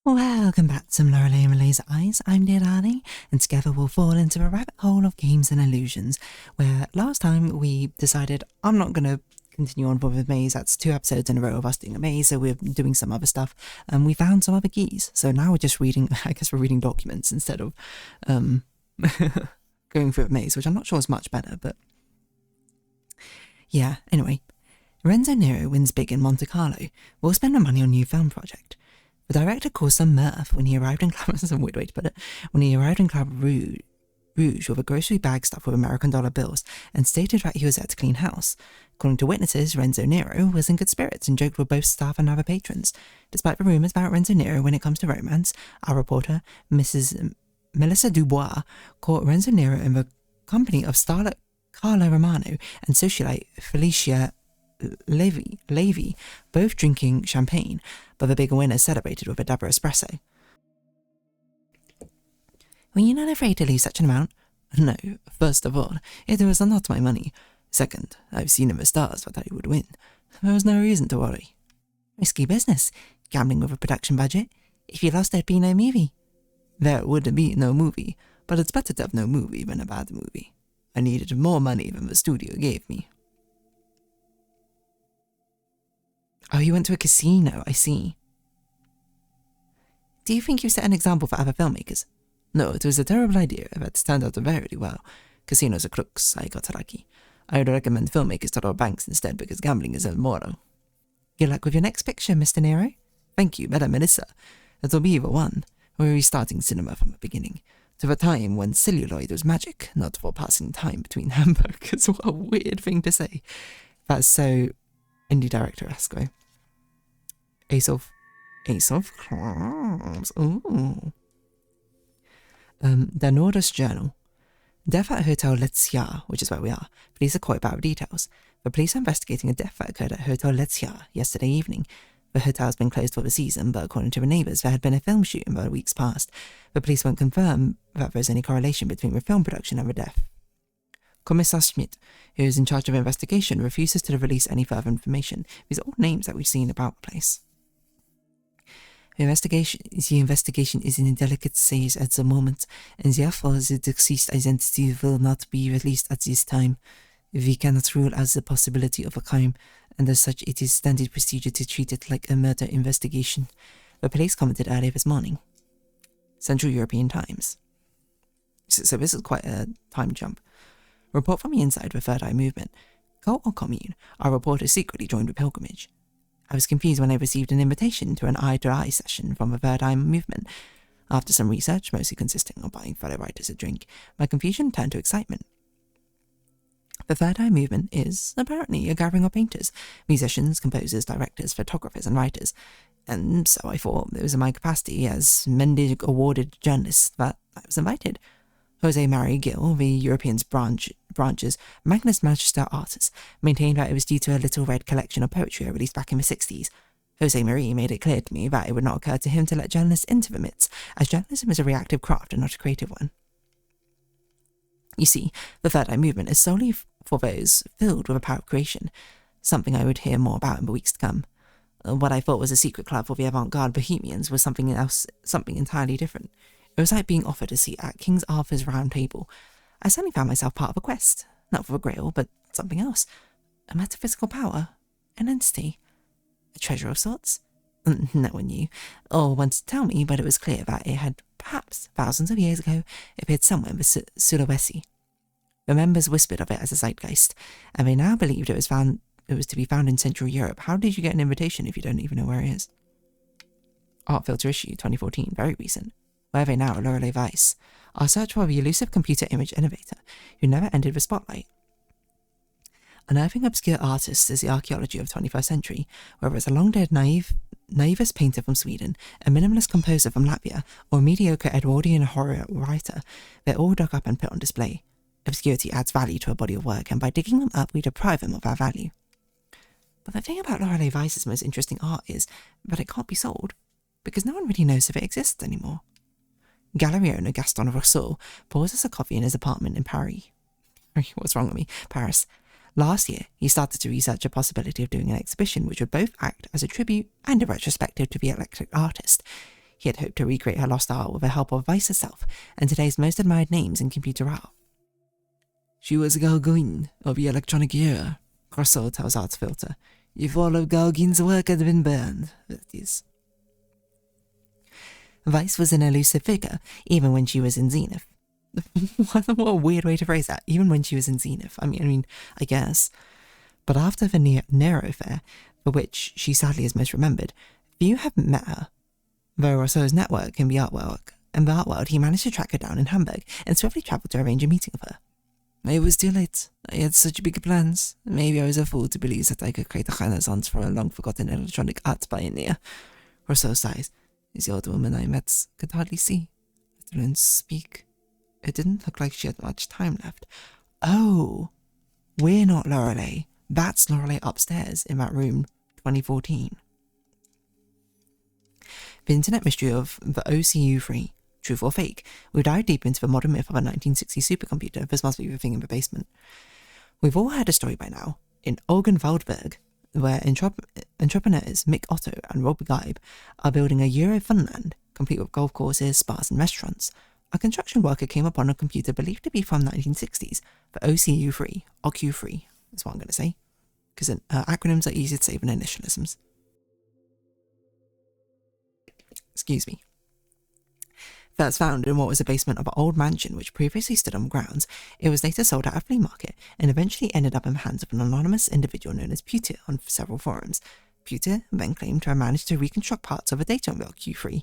Welcome back to some Lorelei and Eyes. I'm dear Darling, and together we'll fall into a rabbit hole of games and illusions, where last time we decided I'm not going to continue on with maze. That's 2 episodes in a row of us doing a maze, so we're doing some other stuff, and we found some other keys. So now we're just reading, I guess we're reading documents instead of going through a maze, which I'm not sure is much better, but yeah, anyway. Renzo Nero wins big in Monte Carlo. We'll spend the money on a new film project. The director caused some mirth when he arrived in Club. That's a weird way to put it. When he arrived in Club Rouge with a grocery bag stuffed with American dollar bills and stated that he was there to clean house. According to witnesses, Renzo Nero was in good spirits and joked with both staff and other patrons. Despite the rumours about Renzo Nero when it comes to romance, our reporter, Mrs. Melissa Dubois, caught Renzo Nero in the company of starlet Carla Romano and socialite Felicia Levy, both drinking champagne, but the bigger winner celebrated with a double espresso. Were you not afraid to lose such an amount? No, first of all, it was not my money. Second, I've seen in the stars that I would win. There was no reason to worry. Risky business, gambling with a production budget. If you lost, there'd be no movie. There would be no movie, but it's better to have no movie than a bad movie. I needed more money than the studio gave me. Oh, you went to a casino, I see. Do you think you set an example for other filmmakers? No, it was a terrible idea, but it turned out very well. Casinos are crooks, I got lucky. I would recommend filmmakers to rob banks instead because gambling is immoral. Good luck with your next picture, Mr. Nero. Thank you, Madam Melissa. It'll be the one. We're restarting cinema from the beginning. To the time when celluloid was magic, not for passing time between hamburgers. What a weird thing to say. That's so indie director-esque, though. Ace of Clubs. Ooh. The Nordus Journal. Death at Hotel Letsplay, which is where we are. Police are quite about details. The police are investigating a death that occurred at Hotel Letsplay yesterday evening. The hotel has been closed for the season, but according to the neighbours, there had been a film shoot in the weeks past. The police won't confirm that there is any correlation between the film production and the death. Kommissar Schmidt, who is in charge of investigation, refuses to release any further information. These are all names that we've seen about the place. The investigation is in a delicate stage at the moment, and therefore the deceased identity will not be released at this time. We cannot rule out the possibility of a crime, and as such it is standard procedure to treat it like a murder investigation. The police commented earlier this morning. Central European Times. So this is quite a time jump. Report from the inside the Third Eye Movement. Cult or commune? Our reporter secretly joined the pilgrimage. I was confused when I received an invitation to an eye-to-eye session from the Third Eye Movement. After some research, mostly consisting of buying fellow writers a drink, my confusion turned to excitement. The Third Eye Movement is, apparently, a gathering of painters, musicians, composers, directors, photographers, and writers. And so I thought it was in my capacity as Mendig awarded journalist that I was invited. Jose Maria Gil, the European's branch's Magnus Magister Artis, maintained that it was due to a little red collection of poetry I released back in the 60s. Jose Maria made it clear to me that it would not occur to him to let journalists into the midst, as journalism is a reactive craft and not a creative one. You see, the Third Eye Movement is solely for those filled with a power of creation, something I would hear more about in the weeks to come. What I thought was a secret club for the avant-garde bohemians was something else, something entirely different. It was like being offered a seat at King Arthur's Round Table. I suddenly found myself part of a quest, not for a grail, but something else. A metaphysical power, an entity, a treasure of sorts. No one knew, or wanted to tell me, but it was clear that it had, perhaps thousands of years ago, appeared somewhere in the Sulawesi. The members whispered of it as a zeitgeist, and they now believed it was to be found in Central Europe. How did you get an invitation if you don't even know where it is? Art Filter Issue 2014, very recent. Where are they now, Lorelei Weiss? Our search for the elusive computer image innovator, who never entered the spotlight. Unearthing obscure artists is the archaeology of the 21st century, whether it's a long-dead naivist painter from Sweden, a minimalist composer from Latvia, or a mediocre Edwardian horror writer, they're all dug up and put on display. Obscurity adds value to a body of work, and by digging them up, we deprive them of our value. But the thing about Lorelei Weiss's most interesting art is that it can't be sold, because no one really knows if it exists anymore. Gallery owner Gaston Rousseau pours us a coffee in his apartment in Paris. What's wrong with me? Paris. Last year, he started to research the possibility of doing an exhibition which would both act as a tribute and a retrospective to the eclectic artist. He had hoped to recreate her lost art with the help of Vice herself and today's most admired names in computer art. She was Gauguin of the electronic era, Grosso tells Arts Filter. If all of Gauguin's work had been burned, that is. Vice was an elusive figure, even when she was in Zenith. What a weird way to phrase that, even when she was in Zenith. I mean, I guess. But after the Nero affair, for which she sadly is most remembered, few have met her. Though Rosseau's network in the art world, he managed to track her down in Hamburg and swiftly travelled to arrange a meeting with her. It was too late. I had such big plans. Maybe I was a fool to believe that I could create a renaissance for a long-forgotten electronic art pioneer. Rousseau sighs. The old woman I met could hardly see, let alone speak. It didn't look like she had much time left. Oh, we're not Lorelei. That's Lorelei upstairs in that room, 2014. The internet mystery of the OCU-3, truth or fake, we dive deep into the modern myth of a 1960s supercomputer. This must be the thing in the basement. We've all heard a story by now, in Oggenwaldberg, where entrepreneurs Mick Otto and Rob Geib are building a Euro funland, complete with golf courses, spas and restaurants. A construction worker came upon a computer believed to be from the 1960s, the OCU-3, OCU-3, is what I'm going to say, because acronyms are easier to say than initialisms. Excuse me. First found in what was the basement of an old mansion which previously stood on grounds, it was later sold at a flea market and eventually ended up in the hands of an anonymous individual known as Pewter on several forums. Pewter then claimed to have managed to reconstruct parts of the data on the Q3.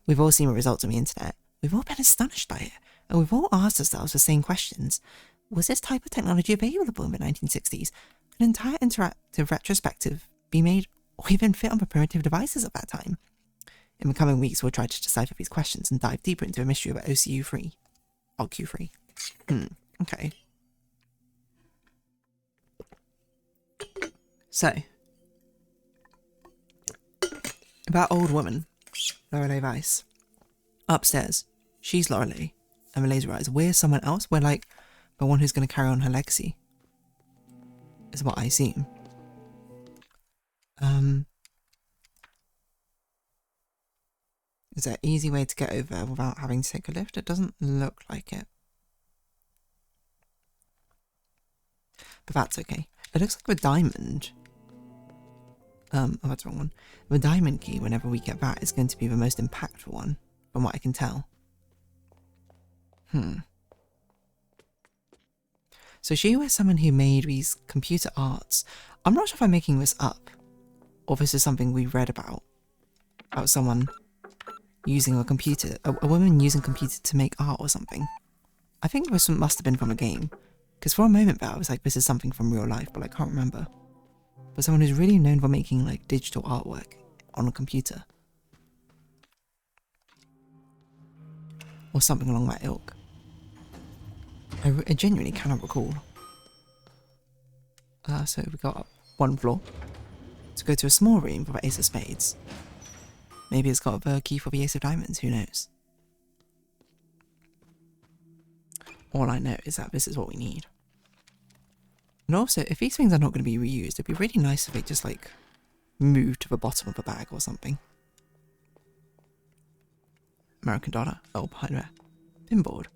We've all seen the results on the internet. We've all been astonished by it, and we've all asked ourselves the same questions. Was this type of technology available in the 1960s? Could an entire interactive retrospective be made or even fit on the primitive devices at that time? In the coming weeks, we'll try to decipher these questions and dive deeper into the mystery of OCU-3. OCU-3. Okay. So, that old woman, Lorelei Weiss, upstairs, she's Lorelei, and the laser eyes. We're someone else. We're like the one who's going to carry on her legacy, is what I seem. Is there an easy way to get over without having to take a lift? It doesn't look like it. But that's okay. It looks like the diamond. Oh, that's the wrong one. The diamond key, whenever we get that, is going to be the most impactful one, from what I can tell. So she was someone who made these computer arts. I'm not sure if I'm making this up, or this is something we read about someone using a computer, a woman using a computer to make art or something. I think this must have been from a game, because for a moment there I was like, this is something from real life, but I can't remember. But someone who's really known for making like digital artwork on a computer. Or something along that ilk. I genuinely cannot recall. So we got up one floor to go to a small room for the Ace of Spades. Maybe it's got the key for the Ace of Diamonds, who knows? All I know is that this is what we need. And also, if these things are not going to be reused, it'd be really nice if they just, like, moved to the bottom of the bag or something. American dollar. Oh, behind there. Pinboard.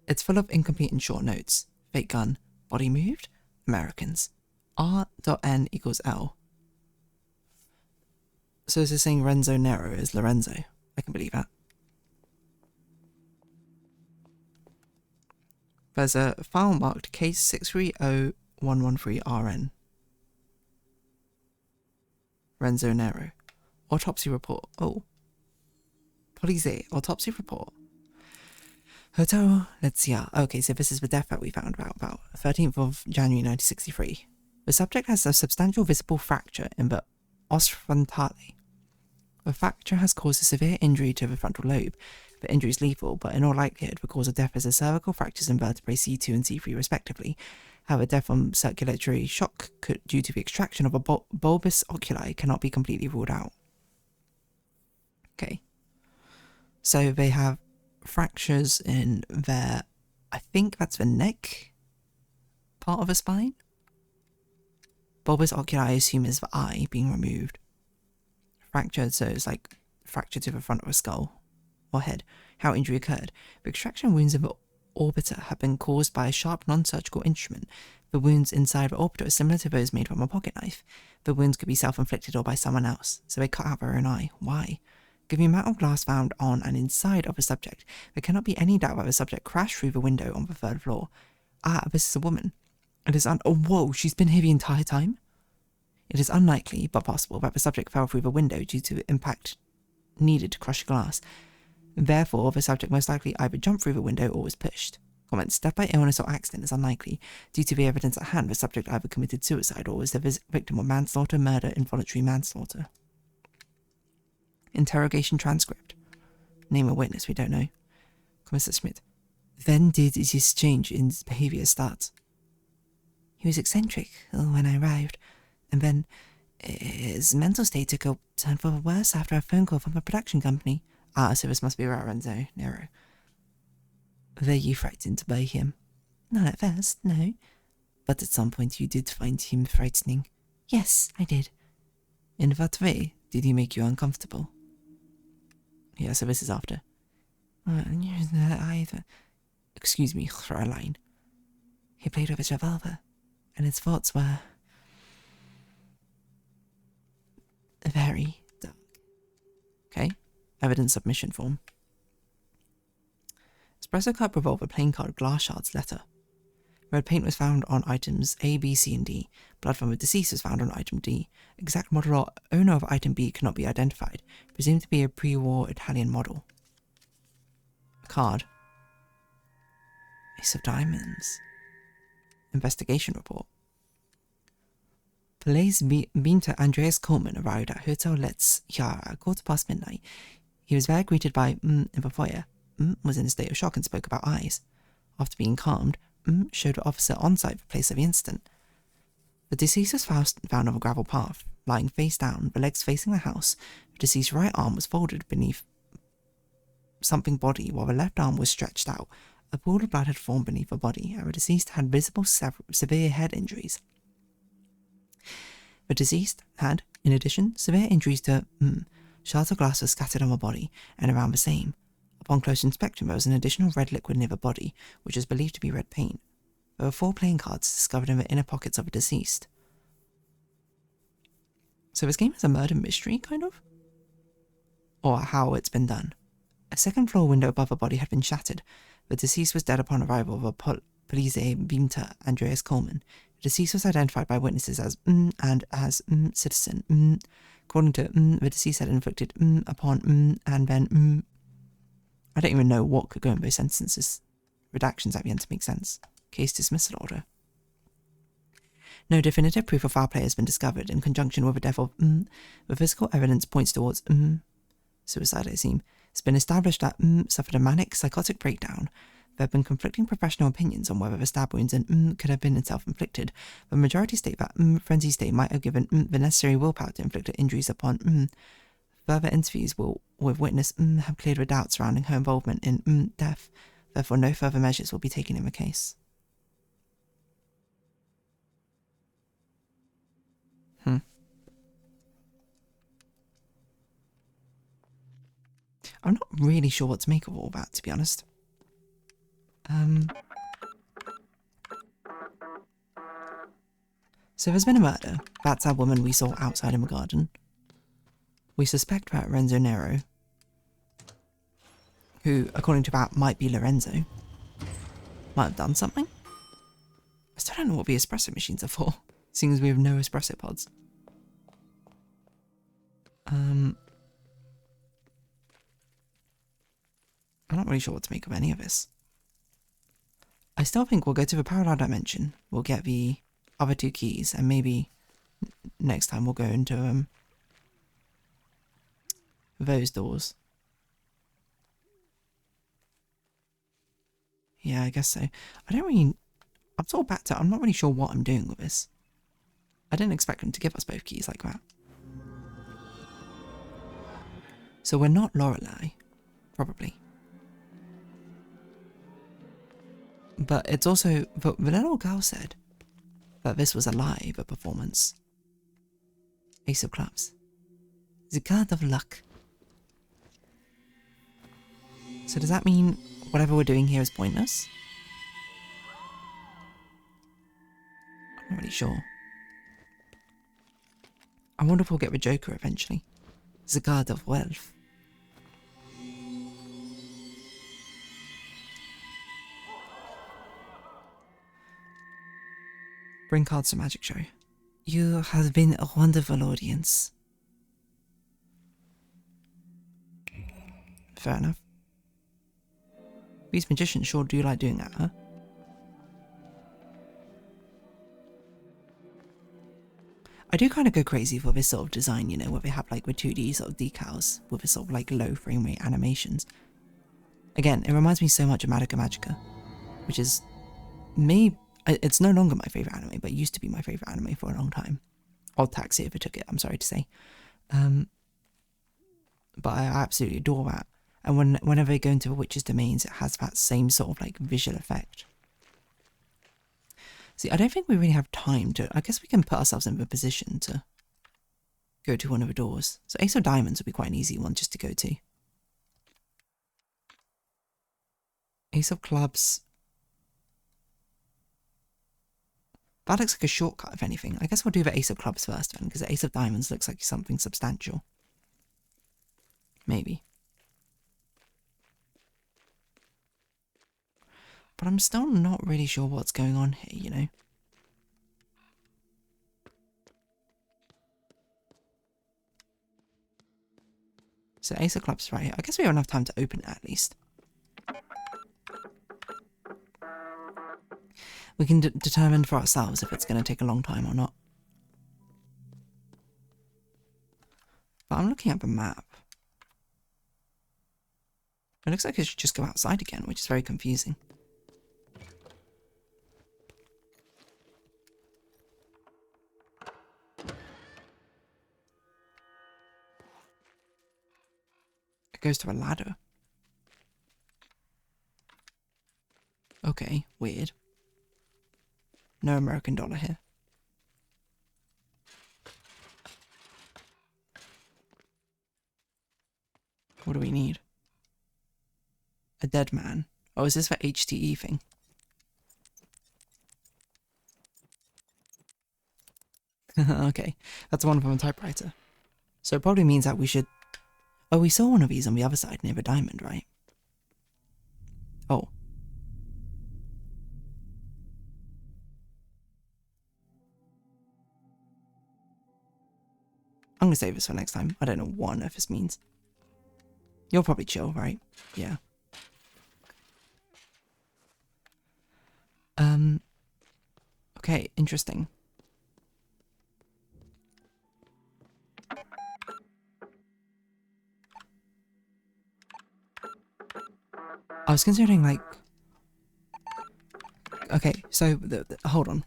It's full of incomplete and short notes. Fake gun. Body moved. Americans. R.N equals L. So this is saying Renzo Nero is Lorenzo. I can believe that. There's a file marked case 630113RN. Renzo Nero. Autopsy report. Oh. Police autopsy report. Hotel Letsplay. Okay, so this is the death that we found about 13th of January 1963. The subject has a substantial visible fracture in the os frontale. The fracture has caused a severe injury to the frontal lobe. The injury is lethal, but in all likelihood the cause of death is a cervical fractures in vertebrae C2 and C3 respectively. However, death from circulatory shock due to the extraction of a bulbous oculi cannot be completely ruled out. Okay. So they have fractures in their, I think that's the neck part of the spine. Bulbous oculi I assume is the eye being removed. Fractured, so it's like fracture to the front of a skull or head, how injury occurred. The extraction wounds of the orbiter have been caused by a sharp non-surgical instrument. The wounds inside the orbiter are similar to those made from a pocket knife. The wounds could be self-inflicted or by someone else, so they cut out their own eye. Why? Given the amount of glass found on and inside of the subject, there cannot be any doubt that the subject crashed through the window on the 3rd floor. Ah, this is a woman. It is oh, whoa, she's been here the entire time? It is unlikely, but possible, that the subject fell through the window due to the impact needed to crush glass. Therefore, the subject most likely either jumped through the window or was pushed. Comments: death by illness or accident is unlikely. Due to the evidence at hand, the subject either committed suicide or was the victim of manslaughter, murder, involuntary manslaughter. Interrogation transcript. Name a witness, we don't know. Commissar Schmidt: when did this change in his behaviour start? He was eccentric when I arrived, and then his mental state took a turn for the worse after a phone call from a production company. Ah, so this must be Lorenzo Nero. Were you frightened by him? Not at first, no. But at some point you did find him frightening. Yes, I did. In what way did he make you uncomfortable? Yeah, so this is after. Excuse me, Fräulein. He played with his revolver, and his thoughts were very dark. Okay, evidence submission form. Espresso cup, revolver, playing card, glass shards, letter. Red paint was found on items A, B, C, and D. Blood from the deceased was found on item D. Exact model or owner of item B cannot be identified. Presumed to be a pre-war Italian model. A card. Ace of diamonds. Investigation report. Police Beamter Andreas Coleman arrived at Hotel Letsplay at midnight. He was there greeted by in the foyer. Was in a state of shock and spoke about eyes. After being calmed, showed the officer on site the place of the incident. The deceased was found on a gravel path, lying face down, the legs facing the house. The deceased's right arm was folded beneath something body, while the left arm was stretched out. A pool of blood had formed beneath the body, and the deceased had visible severe head injuries. The deceased had, in addition, severe injuries to shards of glass were scattered on the body and around the same. Upon close inspection, there was an additional red liquid near the body, which is believed to be red paint. There were 4 playing cards discovered in the inner pockets of the deceased. So this game is a murder mystery, kind of? Or how it's been done. A 2nd floor window above the body had been shattered. The deceased was dead upon arrival of a police Beamter Andreas Coleman. The deceased was identified by witnesses as and as citizen. According to the deceased had inflicted upon and then I don't even know what could go in both sentences. Redactions at the end to make sense. Case dismissal order. No definitive proof of foul play has been discovered in conjunction with the death of The physical evidence points towards suicide, I assume. It's been established that suffered a manic psychotic breakdown. There have been conflicting professional opinions on whether the stab wounds in could have been self-inflicted. The majority state that frenzy state might have given the necessary willpower to inflict injuries upon Further interviews with witness have cleared the doubts surrounding her involvement in death. Therefore, no further measures will be taken in the case. I'm not really sure what to make of all that, to be honest. So there's been a murder. That's our woman we saw outside in the garden. We suspect that Lorenzo Nero, who, according to that, might be Lorenzo, might have done something. I still don't know what the espresso machines are for, seeing as we have no espresso pods. I'm not really sure what to make of any of this. I still think we'll go to the parallel dimension, we'll get the other 2 keys, and maybe next time we'll go into those doors. Yeah, I guess so. I'm sort of back to, I'm not really sure what I'm doing with this. I didn't expect them to give us both keys like that. So we're not Lorelei, probably. But it's also, but the little girl said that this was a live performance. Ace of Clubs. The card of luck. So does that mean whatever we're doing here is pointless? I'm not really sure. I wonder if we'll get the Joker eventually. The god of wealth. Bring cards to magic show. You have been a wonderful audience. Fair enough. These magicians sure do like doing that, huh? I do kind of go crazy for this sort of design, you know, where they have like with 2D sort of decals with a sort of like low frame rate animations. Again, it reminds me so much of Madoka Magica, which is it's no longer my favourite anime, but it used to be my favourite anime for a long time. Odd Taxi overtook it, I'm sorry to say. But I absolutely adore that. And whenever they go into the witch's domains, it has that same sort of like visual effect. See, I don't think we really have time to... I guess we can put ourselves in the position to go to one of the doors. So Ace of Diamonds would be quite an easy one just to go to. Ace of Clubs... That looks like a shortcut, if anything. I guess we'll do the Ace of Clubs first then, because the Ace of Diamonds looks like something substantial. Maybe. But I'm still not really sure what's going on here, you know? So Ace of Clubs right here. I guess we have enough time to open it at least. We can determine for ourselves if it's going to take a long time or not. But I'm looking at the map. It looks like it should just go outside again, which is very confusing. It goes to a ladder. Okay, weird. No American dollar here. What do we need? A dead man. Oh, is this for HTE thing? Okay, that's one from a typewriter. So it probably means that we should... Oh, we saw one of these on the other side near the diamond, right? Oh. I'm gonna save this for next time. I don't know what on earth this means. You're probably chill, right? Yeah. Okay, interesting. I was considering, like... Okay, so, hold on.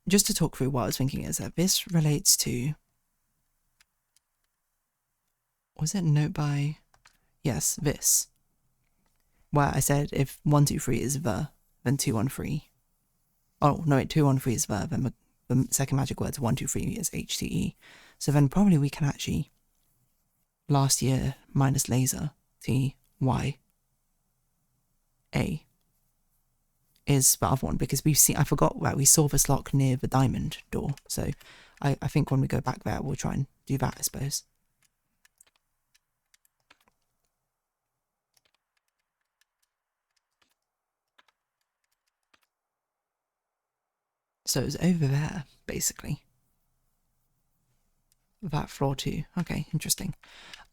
Just to talk through what I was thinking is that this relates to... Was it note by... Yes, this. Where I said if 1, 2, 3 is the, then 2, 1, 3. Oh, no, wait, 2, 1, 3 is the, then the second magic word, 1, 2, 3 is HTE. So then probably we can actually... Last year, minus laser, T, Y, A. Is the other one, because we've seen... I forgot where we saw this lock near the diamond door. So I think when we go back there, we'll try and do that, I suppose. So it was over there, basically. That floor too. Okay, interesting.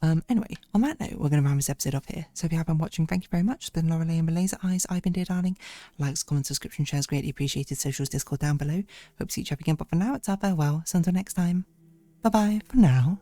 Anyway, on that note, we're going to round this episode off here. So if you have been watching, thank you very much. It's been Lorelei and the Laser Eyes. I've been Dear Darling. Likes, comments, subscription, shares, greatly appreciated. Socials, Discord down below. Hope to see each other again, but for now, it's our farewell. So until next time, bye-bye for now.